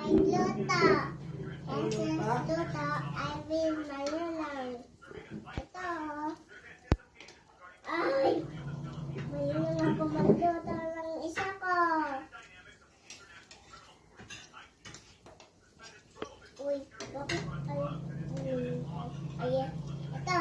Luto. Luto. I will malulang. Ito. Ay! Mayroon ako magluto ng isa ko. Uy, bakit? Ay, ito.